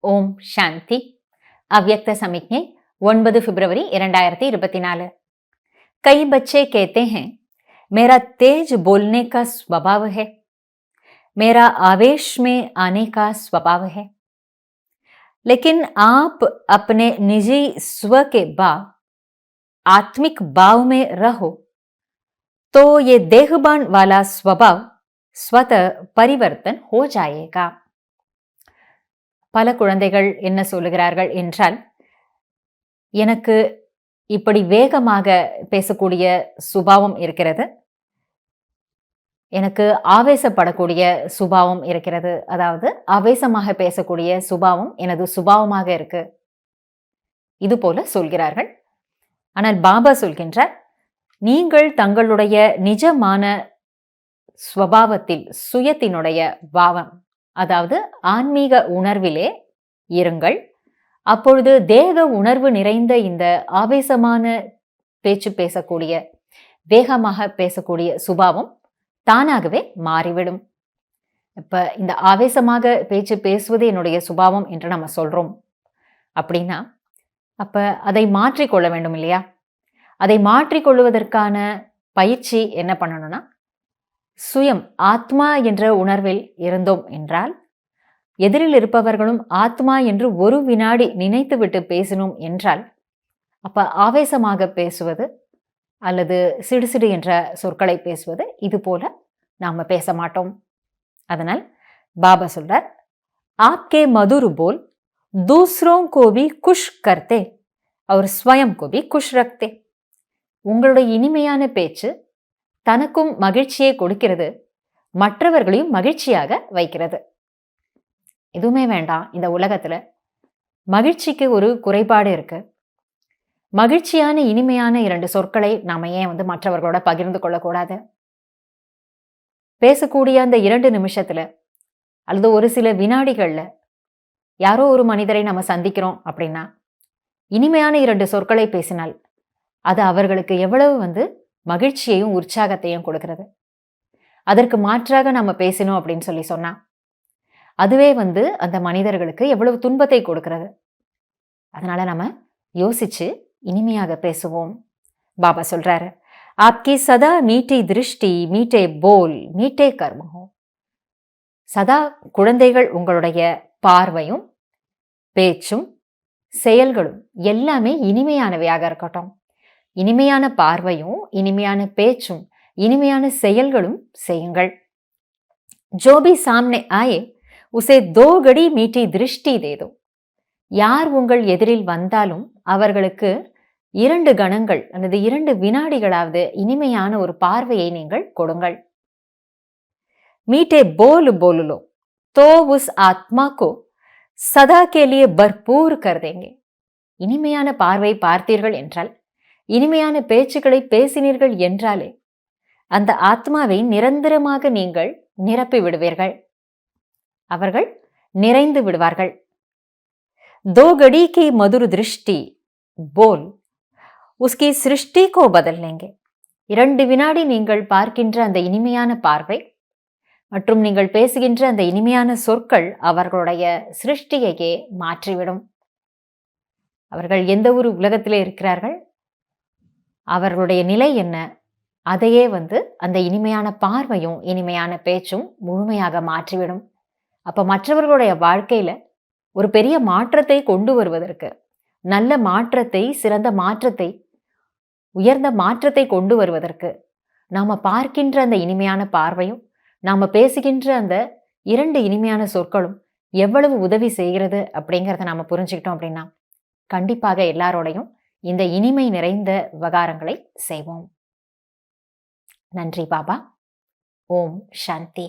ஓம் சாந்தி. अव्यक्त समिज्ञை 9 फरवरी 2024। कई बच्चे कहते हैं मेरा तेज बोलने का स्वभाव है, मेरा आवेश में आने का स्वभाव है, लेकिन आप अपने निजी स्व के भाव आत्मिक भाव में रहो तो ये देहबान वाला स्वभाव स्वतः परिवर्तन हो जाएगा। பல குழந்தைகள் என்ன சொல்லுகிறார்கள் என்றால், எனக்கு இப்படி வேகமாக பேசக்கூடிய சுபாவம் இருக்கிறது, எனக்கு ஆவேசப்படக்கூடிய சுபாவம் இருக்கிறது, அதாவது ஆவேசமாக பேசக்கூடிய சுபாவம் எனது சுபாவமாக இருக்கு, இது போல சொல்கிறார்கள். ஆனால் பாபா சொல்கின்றார், நீங்கள் தங்களுடைய நிஜமான ஸ்வபாவத்தில் சுயத்தினுடைய பாவம், அதாவது ஆன்மீக உணர்விலே இருங்கள். அப்பொழுது தேக உணர்வு நிறைந்த இந்த ஆவேசமான பேச்சு பேசக்கூடிய, வேகமாக பேசக்கூடிய சுபாவம் தானாகவே மாறிவிடும். இப்ப இந்த ஆவேசமாக பேச்சு பேசுவது என்னுடைய சுபாவம் என்று நம்ம சொல்றோம் அப்படின்னா, அப்ப அதை மாற்றிக்கொள்ள வேண்டும் இல்லையா? அதை மாற்றிக்கொள்வதற்கான பயிற்சி என்ன பண்ணணும்னா, சுயம் ஆத்மா என்ற உணர்வில் இருந்தோம் என்றால், எதிரில் இருப்பவர்களும் ஆத்மா என்று ஒரு வினாடி நினைத்துவிட்டு பேசினோம் என்றால், அப்ப ஆவேசமாக பேசுவது அல்லது சிடுசிடு என்ற சொற்களை பேசுவது இது போல நாம பேச மாட்டோம். அதனால் பாபா சொல்றார், ஆப்கே மதுர் போல் दूसरों को भी खुश करते और स्वयं को भी खुश रखते. உங்களுடைய இனிமையான பேச்சு தனக்கும் மகிழ்ச்சியை கொடுக்கிறது, மற்றவர்களையும் மகிழ்ச்சியாக வைக்கிறது. எதுவுமே வேண்டாம் இந்த உலகத்துல. மகிழ்ச்சிக்கு ஒரு குறைபாடு இருக்கு. மகிழ்ச்சியான இனிமையான 2 சொற்களை நாம ஏன் மற்றவர்களோட பகிர்ந்து கொள்ளக்கூடாது? பேசக்கூடிய அந்த 2 நிமிஷத்துல அல்லது ஒரு சில வினாடிகள்ல யாரோ ஒரு மனிதரை நம்ம சந்திக்கிறோம் அப்படின்னா, இனிமையான 2 சொற்களை பேசினால் அது அவர்களுக்கு எவ்வளவு மகிழ்ச்சியையும் உற்சாகத்தையும் கொடுக்கிறது. அதற்கு மாற்றாக நம்ம பேசினோம் அப்படின்னு சொல்லி சொன்னா, அதுவே அந்த மனிதர்களுக்கு எவ்வளவு துன்பத்தை கொடுக்கிறது. அதனால நம்ம யோசிச்சு இனிமையாக பேசுவோம். பாபா சொல்றாரு, ஆப்கி சதா மீட்டே திருஷ்டி, மீட்டே போல், மீட்டே கர்மம். சதா குழந்தைகள் உங்களுடைய பார்வையும் பேச்சும் செயல்களும் எல்லாமே இனிமையானவையாக இருக்கட்டும். இனிமையான பார்வையும் இனிமையான பேச்சும் இனிமையான செயல்களும் செய்யுங்கள். जो भी सामने आए उसे 2 घड़ी मीठी दृष्टि दे दो. யார் உங்கள் எதிரில் வந்தாலும் அவர்களுக்கு 2 கணங்கள் அல்லது 2 வினாடிகளாவது இனிமையான ஒரு பார்வையை நீங்கள் கொடுங்கள். मीठे बोल बोल लो तो उस आत्मा को सदा के लिए भरपूर कर देंगे. இனிமையான பார்வை பார்த்தீர்கள் என்றால், இனிமையான பேச்சுக்களை பேசினீர்கள் என்றாலே அந்த ஆத்மாவை நிரந்தரமாக நீங்கள் நிரப்பி விடுவீர்கள். அவர்கள் நிறைந்து விடுவார்கள். 2 घड़ी की मधुर दृष्टि बोल उसकी सृष्टि को बदल लेंगे. 2 வினாடி நீங்கள் பார்க்கின்ற அந்த இனிமையான பார்வை மற்றும் நீங்கள் பேசுகின்ற அந்த இனிமையான சொற்கள் அவர்களுடைய சிருஷ்டியையே மாற்றிவிடும். அவர்கள் எந்த ஒரு உலகத்திலே இருக்கிறார்கள், அவர்களுடைய நிலை என்ன, அதையே அந்த இனிமையான பார்வையும் இனிமையான பேச்சும் முழுமையாக மாற்றிவிடும். அப்ப மற்றவர்களுடைய வாழ்க்கையில ஒரு பெரிய மாற்றத்தை கொண்டு வருவதற்கு, நல்ல மாற்றத்தை, சிறந்த மாற்றத்தை, உயர்ந்த மாற்றத்தை கொண்டு வருவதற்கு நாம பார்க்கின்ற அந்த இனிமையான பார்வையும் நாம பேசுகின்ற அந்த 2 இனிமையான சொற்களும் எவ்வளவு உதவி செய்கிறது அப்படிங்கிறத நாம புரிஞ்சுக்கிட்டோம் அப்படின்னா, கண்டிப்பாக எல்லாரோடையும் இந்த இனிமை நிறைந்த விவகாரங்களை செய்வோம். நன்றி பாபா. ஓம் சாந்தி.